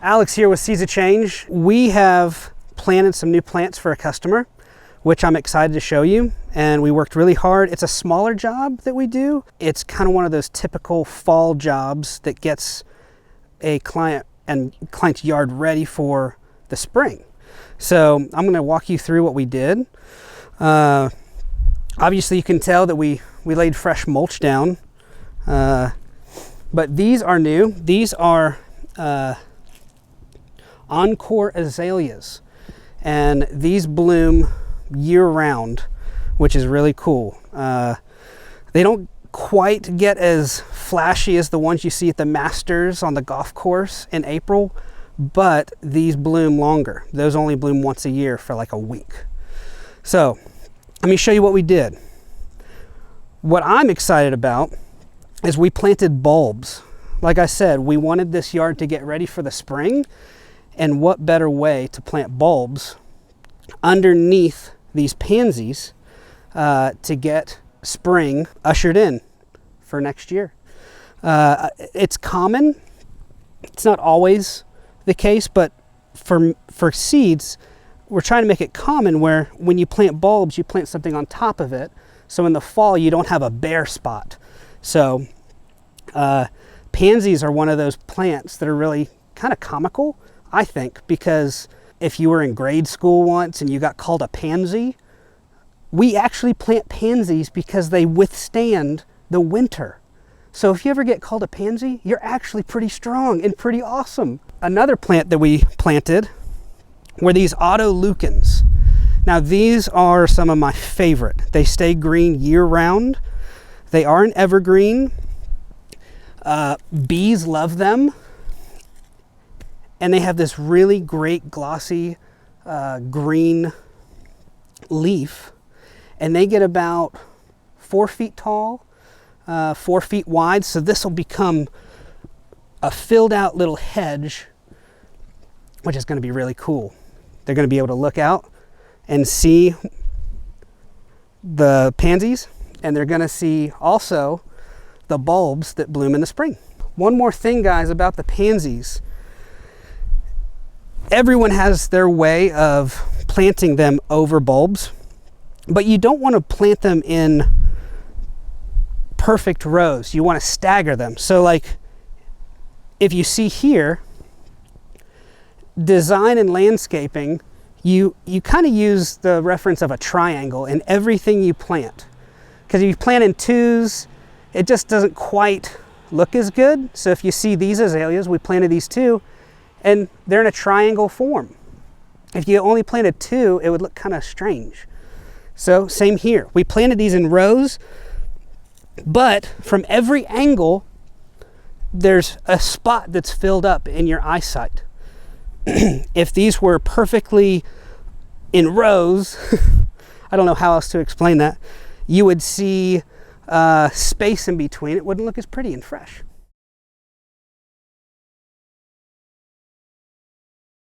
Alex here with Seeds of Change. We have planted some new plants for a customer, which I'm excited to show you. And we worked really hard. It's a smaller job that we do. It's kind of one of those typical fall jobs that gets a client and client's yard ready for the spring. So I'm going to walk you through what we did. Obviously you can tell that we laid fresh mulch down, but these are new. These are Encore azaleas, and these bloom year-round, which is really cool. They don't quite get as flashy as the ones you see at the Masters on the golf course in April, but these bloom longer. Those only bloom once a year for like a week. So let me show you what we did. What I'm excited about is we planted bulbs. Like I said, we wanted this yard to get ready for the spring, and what better way to plant bulbs underneath these pansies to get spring ushered in for next year. It's common. It's not always the case, but for seeds, we're trying to make it common where when you plant bulbs, you plant something on top of it. So in the fall, you don't have a bare spot. So pansies are one of those plants that are really kind of comical, I think, because if you were in grade school once and you got called a pansy, we actually plant pansies because they withstand the winter. So if you ever get called a pansy, you're actually pretty strong and pretty awesome. Another plant that we planted were these autoleucans. Now these are some of my favorite. They stay green year-round. They are an evergreen. Bees love them. And they have this really great glossy green leaf. And they get about 4 feet tall, 4 feet wide. So this will become a filled out little hedge, which is going to be really cool. They're going to be able to look out and see the pansies, and they're going to see also the bulbs that bloom in the spring. One more thing, guys, about the pansies. Everyone has their way of planting them over bulbs, but you don't want to plant them in perfect rows. You want to stagger them. So like if you see here, design and landscaping, you kind of use the reference of a triangle in everything you plant. Because if you plant in twos, it just doesn't quite look as good. So if you see these azaleas, we planted these two, and they're in a triangle form. If you only planted two, it would look kind of strange. So same here. We planted these in rows, but from every angle, there's a spot that's filled up in your eyesight. If these were perfectly in rows, I don't know how else to explain that, you would see space in between. It wouldn't look as pretty and fresh.